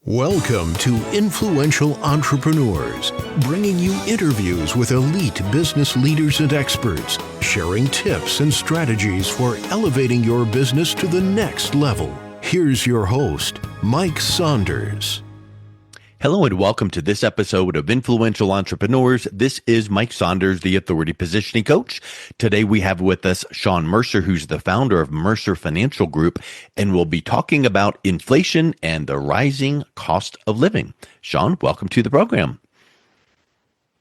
Welcome to Influential Entrepreneurs, bringing you interviews with elite business leaders and experts, sharing tips and strategies for elevating your business to the next level. Here's your host, Mike Saunders. Hello and welcome to this episode of Influential Entrepreneurs. This is Mike Saunders, the Authority Positioning Coach. Today we have with us Shawn Mercer, who's the founder of Mercer Financial Group, and we'll be talking about inflation and the rising cost of living. Shawn, welcome to the program.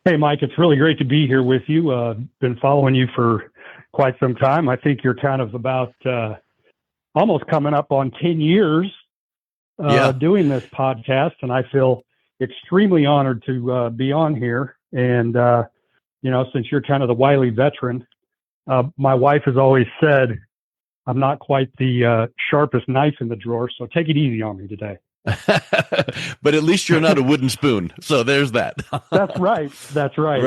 Hey, Mike, it's really great to be here with you. Been following you for quite some time. I think you're kind of about almost coming up on 10 years doing this podcast, and I feel extremely honored to be on here. And, since you're kind of the wily veteran, my wife has always said, I'm not quite the sharpest knife in the drawer, so take it easy on me today. But at least you're not a wooden spoon. So there's that. That's right. That's right.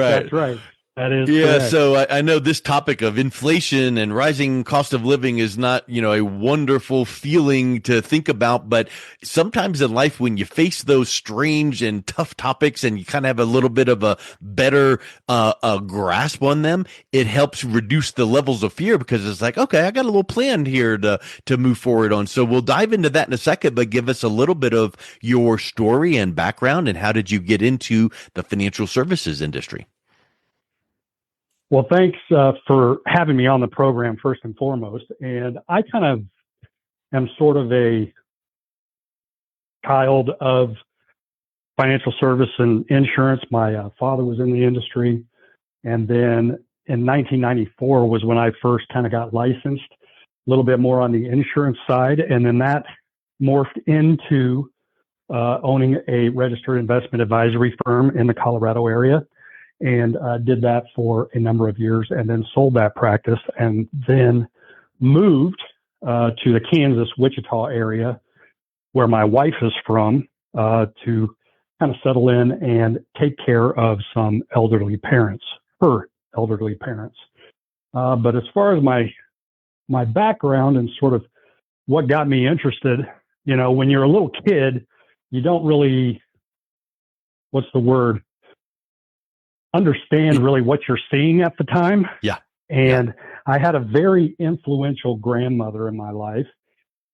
That is correct. So I know this topic of inflation and rising cost of living is not, a wonderful feeling to think about, but sometimes in life when you face those strange and tough topics and you kind of have a little bit of a better grasp on them, it helps reduce the levels of fear because it's like, okay, I got a little plan here to move forward on. So we'll dive into that in a second, but give us a little bit of your story and background and how did you get into the financial services industry? Well, thanks for having me on the program, first and foremost. And I kind of am sort of a child of financial service and insurance. My father was in the industry. And then in 1994 was when I first kind of got licensed, a little bit more on the insurance side. And then that morphed into owning a registered investment advisory firm in the Colorado area. And did that for a number of years and then sold that practice and then moved to the Kansas, Wichita area where my wife is from to kind of settle in and take care of some her elderly parents. But as far as my background and sort of what got me interested, when you're a little kid, you don't really, understand really what you're seeing at the time. Yeah. And I had a very influential grandmother in my life,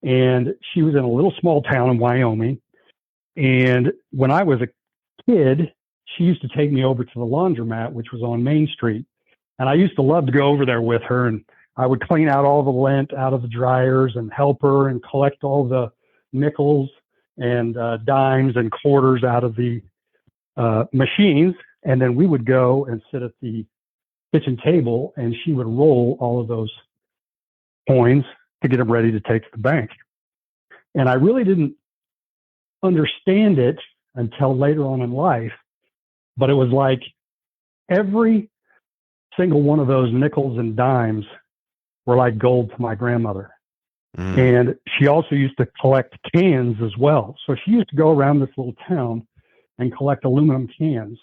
and she was in a little small town in Wyoming. And when I was a kid, she used to take me over to the laundromat, which was on Main Street. And I used to love to go over there with her, and I would clean out all the lint out of the dryers and help her and collect all the nickels and dimes and quarters out of the machines. And then we would go and sit at the kitchen table and she would roll all of those coins to get them ready to take to the bank. And I really didn't understand it until later on in life, but it was like every single one of those nickels and dimes were like gold to my grandmother. And she also used to collect cans as well. So she used to go around this little town and collect aluminum cans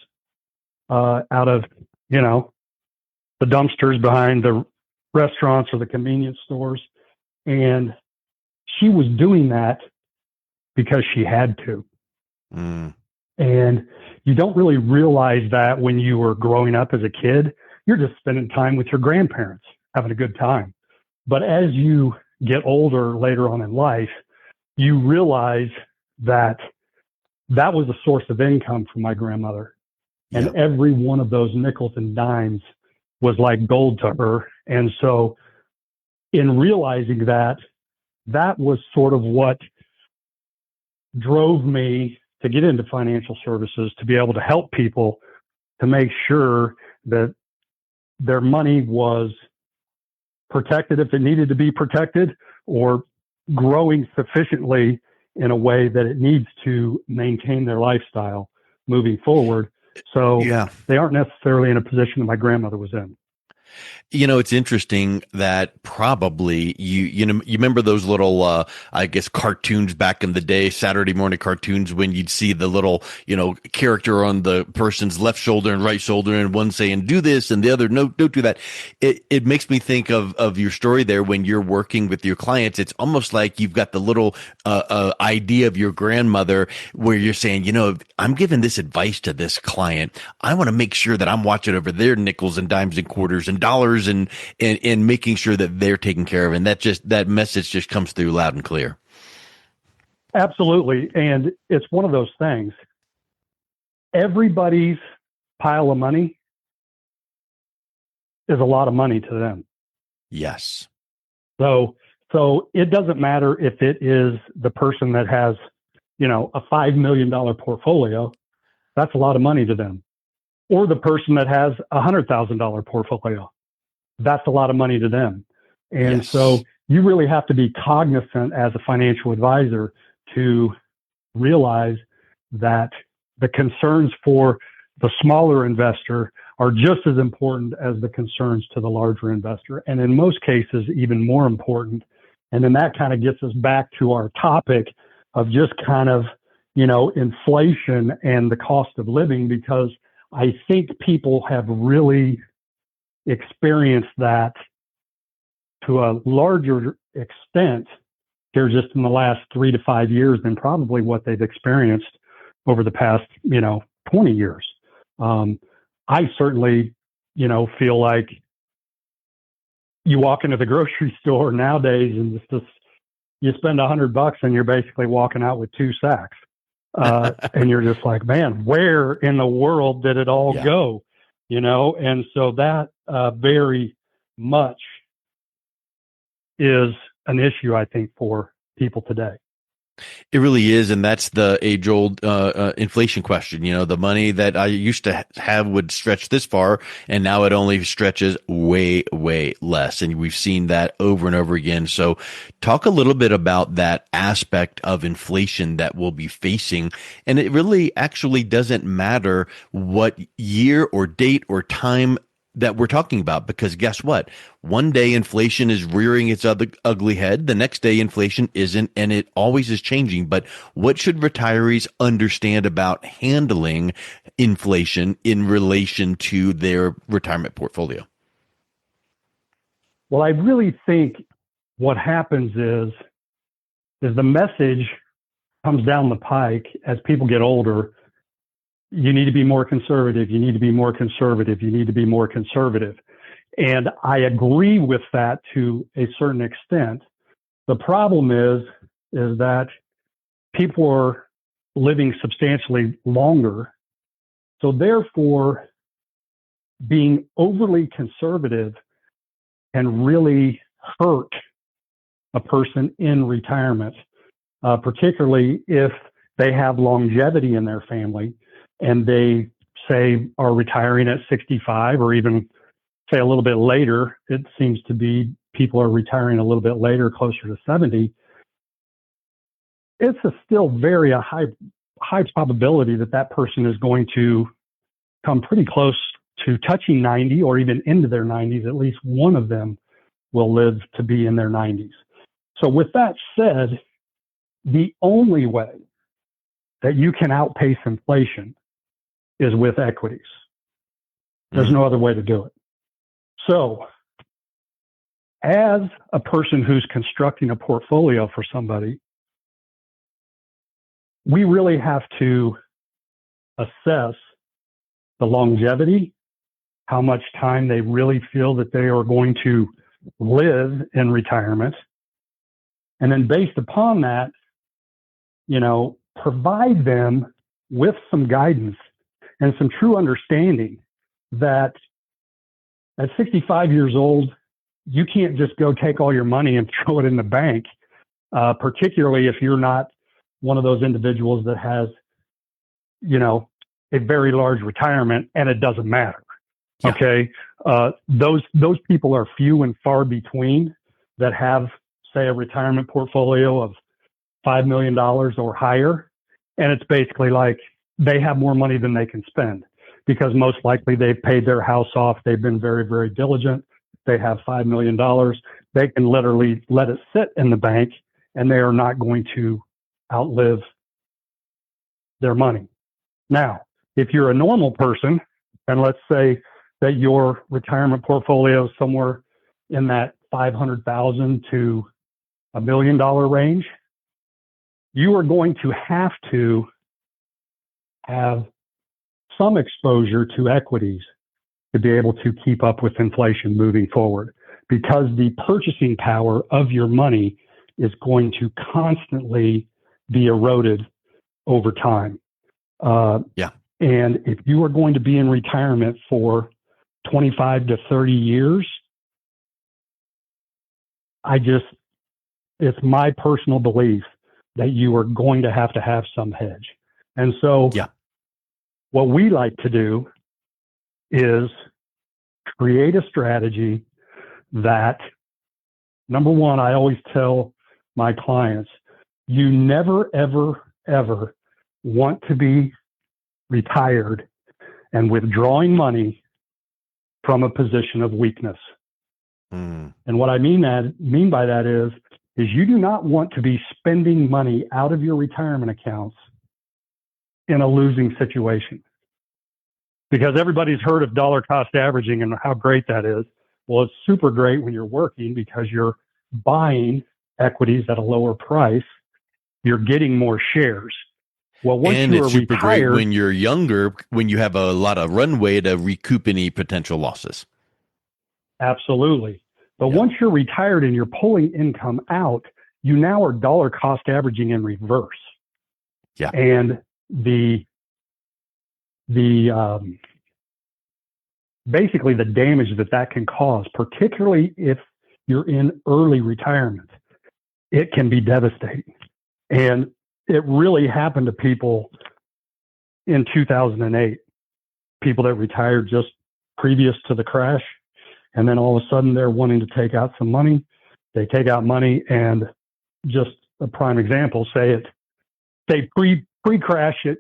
out of, the dumpsters behind the restaurants or the convenience stores. And she was doing that because she had to. And you don't really realize that when you were growing up as a kid. You're just spending time with your grandparents, having a good time. But as you get older later on in life, you realize that was a source of income for my grandmother. And every one of those nickels and dimes was like gold to her. And so in realizing that was sort of what drove me to get into financial services, to be able to help people to make sure that their money was protected if it needed to be protected or growing sufficiently in a way that it needs to maintain their lifestyle moving forward. So they aren't necessarily in a position that my grandmother was in. It's interesting that probably you remember those little I guess cartoons back in the day, Saturday morning cartoons, when you'd see the little character on the person's left shoulder and right shoulder, and one saying do this and the other no, don't do that. It makes me think of your story there when you're working with your clients. It's almost like you've got the little idea of your grandmother where you're saying, I'm giving this advice to this client. I want to make sure that I'm watching over their nickels and dimes and quarters and dollars and making sure that they're taken care of. And that message just comes through loud and clear. Absolutely. And it's one of those things. Everybody's pile of money is a lot of money to them. Yes. So it doesn't matter if it is the person that has, a $5 million portfolio, that's a lot of money to them. Or the person that has a $100,000 portfolio, that's a lot of money to them. And Yes. so you really have to be cognizant as a financial advisor to realize that the concerns for the smaller investor are just as important as the concerns to the larger investor. And in most cases, even more important. And then that kind of gets us back to our topic of just kind of, inflation and the cost of living, because I think people have really experienced that to a larger extent here just in the last 3 to 5 years than probably what they've experienced over the past, 20 years. I certainly, feel like you walk into the grocery store nowadays and you spend $100 and you're basically walking out with 2 sacks. And you're just like, man, where in the world did it all go? And so that very much is an issue, I think, for people today. It really is. And that's the age old inflation question. The money that I used to have would stretch this far, and now it only stretches way, way less. And we've seen that over and over again. So talk a little bit about that aspect of inflation that we'll be facing. And it really actually doesn't matter what year or date or time that we're talking about, because guess what? One day inflation is rearing its ugly head. The next day inflation isn't, and it always is changing. But what should retirees understand about handling inflation in relation to their retirement portfolio? Well, I really think what happens is the message comes down the pike as people get older. You need to be more conservative. You need to be more conservative. You need to be more conservative. And I agree with that to a certain extent. The problem is that people are living substantially longer. So therefore, being overly conservative can really hurt a person in retirement, particularly if they have longevity in their family and they say are retiring at 65 or even say a little bit later. It seems to be people are retiring a little bit later, closer to 70. It's still very high probability that person is going to come pretty close to touching 90 or even into their 90s. At least one of them will live to be in their 90s. So with that said, the only way that you can outpace inflation is with equities. There's no other way to do it. So as a person who's constructing a portfolio for somebody, we really have to assess the longevity, how much time they really feel that they are going to live in retirement. And then based upon that, provide them with some guidance and some true understanding that at 65 years old, you can't just go take all your money and throw it in the bank, particularly if you're not one of those individuals that has, a very large retirement and it doesn't matter. Yeah. Okay. Those people are few and far between that have, say, a retirement portfolio of $5 million or higher. And it's basically like they have more money than they can spend. because most likely they've paid their house off. They've been very, very diligent. They have $5 million. They can literally let it sit in the bank and they are not going to outlive their money. Now, if you're a normal person, and let's say that your retirement portfolio is somewhere in that $500,000 to $1 million range, you are going to have some exposure to equities to be able to keep up with inflation moving forward, because the purchasing power of your money is going to constantly be eroded over time. And if you are going to be in retirement for 25 to 30 years, it's my personal belief that you are going to have some hedge. And so what we like to do is create a strategy that, number one, I always tell my clients, you never, ever, ever want to be retired and withdrawing money from a position of weakness. And what I mean by that is you do not want to be spending money out of your retirement accounts in a losing situation. Because everybody's heard of dollar cost averaging and how great that is. Well, it's super great when you're working because you're buying equities at a lower price. You're getting more shares. Well, once and you it's are super retired, great when you're younger, when you have a lot of runway to recoup any potential losses. Absolutely. But once you're retired and you're pulling income out, you now are dollar cost averaging in reverse. And basically the damage that can cause, particularly if you're in early retirement, it can be devastating. And it really happened to people in 2008, people that retired just previous to the crash. And then all of a sudden they're wanting to take out some money. They take out money, and just a prime example, say pre-crash, it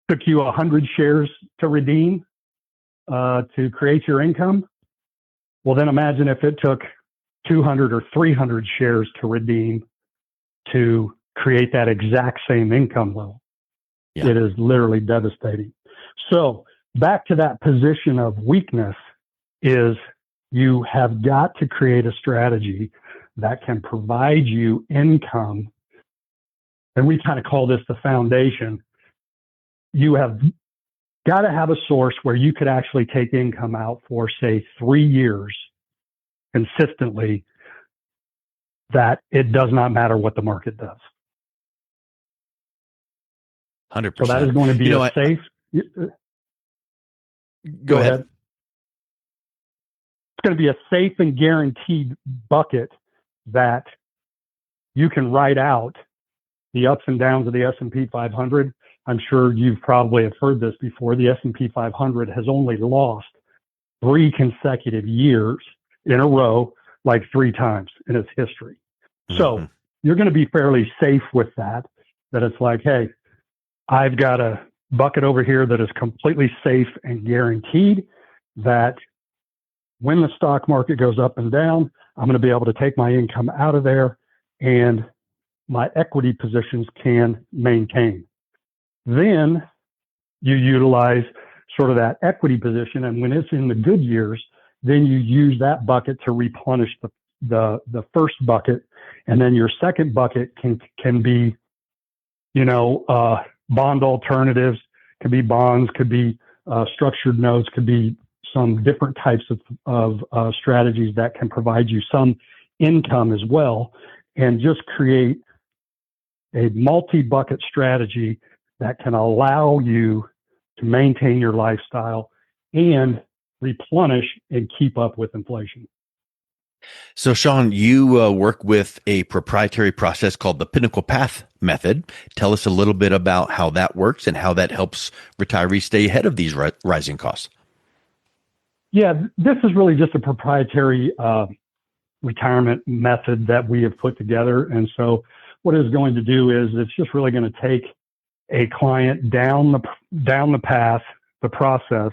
took you 100 shares to redeem to create your income. Well, then imagine if it took 200 or 300 shares to redeem to create that exact same income level. It is literally devastating. So back to that position of weakness is you have got to create a strategy that can provide you income. And we kind of call this the foundation. You have got to have a source where you could actually take income out for, say, 3 years consistently, that it does not matter what the market does. 100%. So that is going to be safe. Go ahead. It's going to be a safe and guaranteed bucket that you can write out the ups and downs of the S&P 500. I'm sure you've probably have heard this before. The S&P 500 has only lost 3 consecutive years in a row, like 3 times in its history. So you're going to be fairly safe with that it's like, hey, I've got a bucket over here that is completely safe and guaranteed that when the stock market goes up and down, I'm going to be able to take my income out of there and my equity positions can maintain. Then you utilize sort of that equity position, and when it's in the good years, then you use that bucket to replenish the first bucket, and then your second bucket can be, bond alternatives, could be bonds, could be structured notes, could be some different types of strategies that can provide you some income as well, and just create a multi-bucket strategy that can allow you to maintain your lifestyle and replenish and keep up with inflation. So, Shawn, you work with a proprietary process called the Pinnacle Path Method. Tell us a little bit about how that works and how that helps retirees stay ahead of these rising costs. Yeah, this is really just a proprietary retirement method that we have put together. And so what it's going to do is it's just really going to take a client down the path, the process,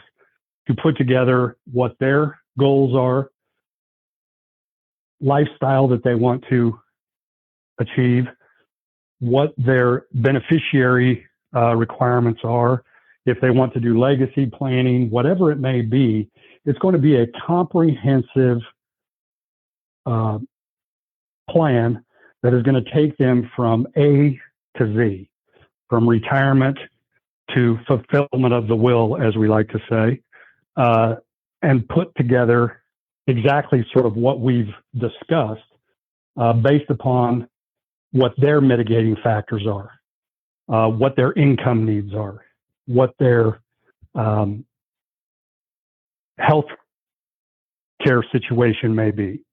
to put together what their goals are, lifestyle that they want to achieve, what their beneficiary requirements are, if they want to do legacy planning, whatever it may be. It's going to be a comprehensive plan that is going to take them from A to Z, from retirement to fulfillment of the will, as we like to say, and put together exactly sort of what we've discussed based upon what their mitigating factors are, what their income needs are, what their health care situation may be,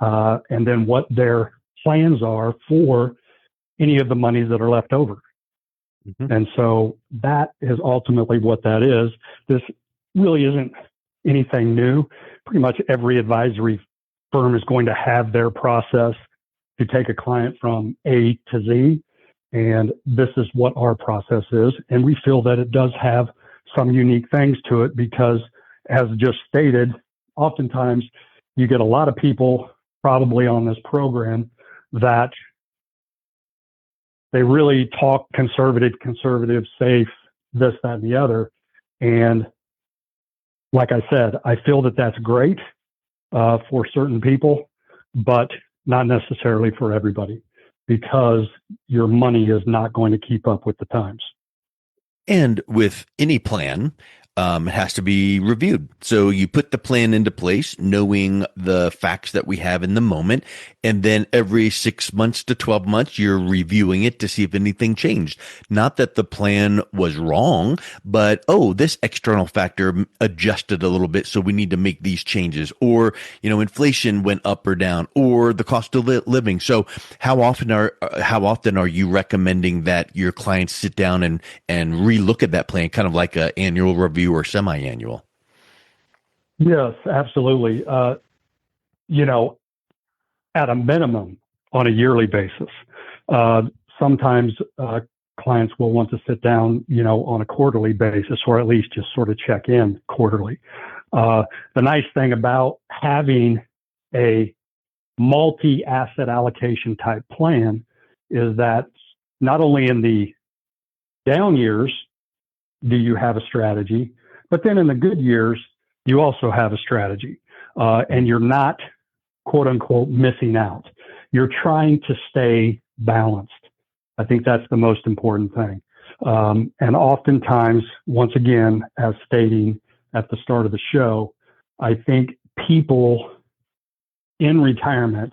and then what their plans are for any of the monies that are left over. Mm-hmm. And so that is ultimately what that is. This really isn't anything new. Pretty much every advisory firm is going to have their process to take a client from A to Z. And this is what our process is. And we feel that it does have some unique things to it because, as just stated, oftentimes you get a lot of people probably on this program that they really talk conservative, safe, this, that, and the other. And like I said, I feel that that's great for certain people, but not necessarily for everybody, because your money is not going to keep up with the times. And with any plan, it has to be reviewed. So you put the plan into place, knowing the facts that we have in the moment. And then every 6 months to 12 months, you're reviewing it to see if anything changed. Not that the plan was wrong, but, this external factor adjusted a little bit. So we need to make these changes, or, inflation went up or down, or the cost of living. So how often are you recommending that your clients sit down and relook at that plan, kind of like an annual review or semi-annual? Yes, absolutely. At a minimum on a yearly basis. Sometimes clients will want to sit down, on a quarterly basis, or at least just sort of check in quarterly. The nice thing about having a multi-asset allocation type plan is that not only in the down years do you have a strategy, but then in the good years, you also have a strategy. And you're not, quote unquote, missing out. You're trying to stay balanced. I think that's the most important thing. And oftentimes, once again, as stating at the start of the show, I think people in retirement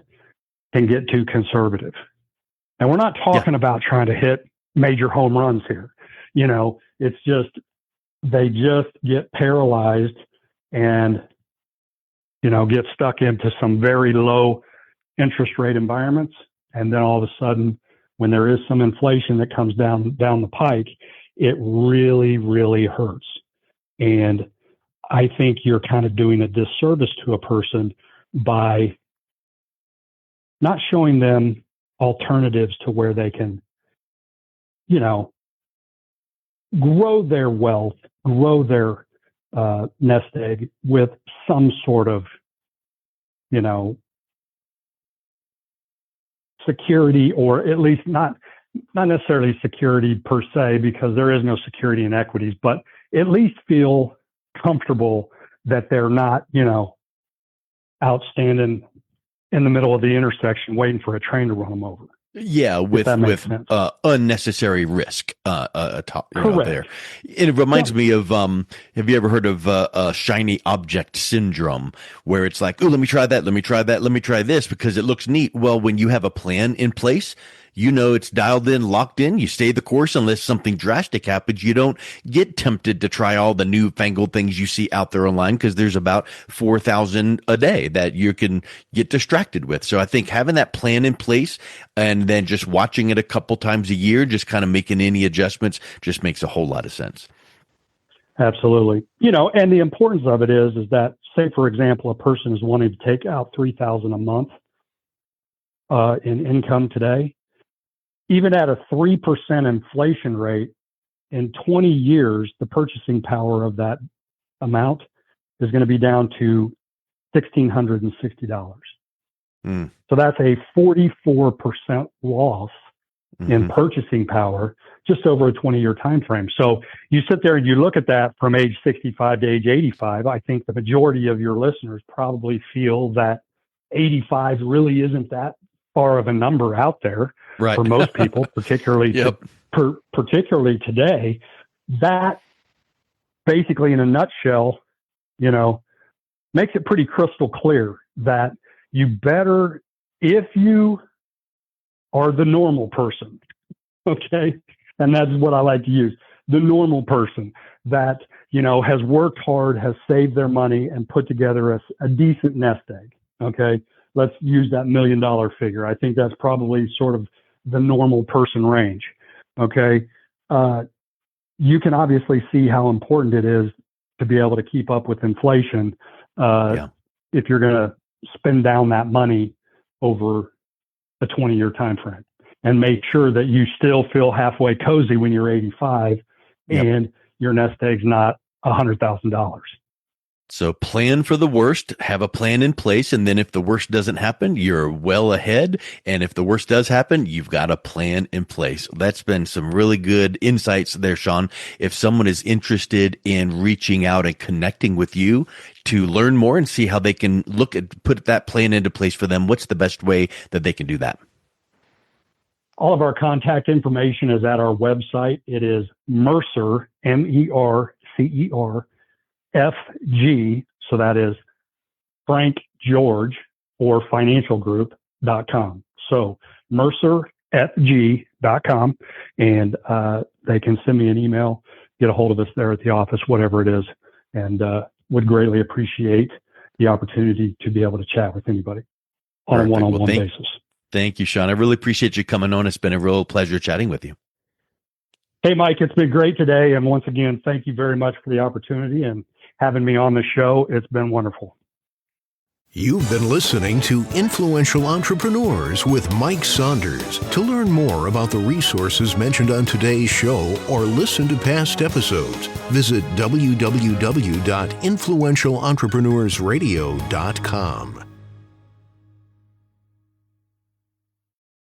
can get too conservative. And we're not talking about trying to hit major home runs here. It's just, they just get paralyzed and, get stuck into some very low interest rate environments. And then all of a sudden, when there is some inflation that comes down the pike, it really, really hurts. And I think you're kind of doing a disservice to a person by not showing them alternatives to where they can, grow their wealth, grow their nest egg with some sort of, security, or at least not necessarily security per se, because there is no security in equities, but at least feel comfortable that they're not, out standing in the middle of the intersection waiting for a train to run them over. Yeah, with unnecessary risk there. And it reminds me of, have you ever heard of shiny object syndrome, where it's like, let me try that, let me try that, let me try this because it looks neat. Well, when you have a plan in place, it's dialed in, locked in, you stay the course unless something drastic happens. You don't get tempted to try all the newfangled things you see out there online, because there's about 4,000 a day that you can get distracted with. So I think having that plan in place and then just watching it a couple times a year, just kind of making any adjustments, just makes a whole lot of sense. Absolutely. And the importance of it is that, say, for example, a person is wanting to take out $3,000 a month in income today. even at a 3% inflation rate, in 20 years, the purchasing power of that amount is going to be down to $1,660. So that's a 44% loss in purchasing power just over a 20-year time frame. So you sit there and you look at that from age 65 to age 85. I think the majority of your listeners probably feel that 85 really isn't that far of a number out there for most people, particularly particularly today. That basically, in a nutshell, makes it pretty crystal clear that you better, if you are the normal person, okay, and that's what I like to use, the normal person that, has worked hard, has saved their money, and put together a decent nest egg, okay? Let's use that $1 million figure. I think that's probably sort of the normal person range, okay? You can obviously see how important it is to be able to keep up with inflation if you're going to spend down that money over a 20-year time frame, and make sure that you still feel halfway cozy when you're 85 and your nest egg's not $100,000. So plan for the worst, have a plan in place, and then if the worst doesn't happen, you're well ahead. And if the worst does happen, you've got a plan in place. That's been some really good insights there, Shawn. If someone is interested in reaching out and connecting with you to learn more and see how they can put that plan into place for them, what's the best way that they can do that? All of our contact information is at our website. It is Mercer, MERCER, FG, so that is Frank George or financialgroup.com. So mercerfg.com, and they can send me an email, get a hold of us there at the office, whatever it is, and would greatly appreciate the opportunity to be able to chat with anybody on a one-on-one basis. Thank you, Shawn. I really appreciate you coming on. It's been a real pleasure chatting with you. Hey, Mike, it's been great today. And once again, thank you very much for the opportunity and having me on the show. It's been wonderful. You've been listening to Influential Entrepreneurs with Mike Saunders. To learn more about the resources mentioned on today's show or listen to past episodes, visit www.influentialentrepreneurssradio.com.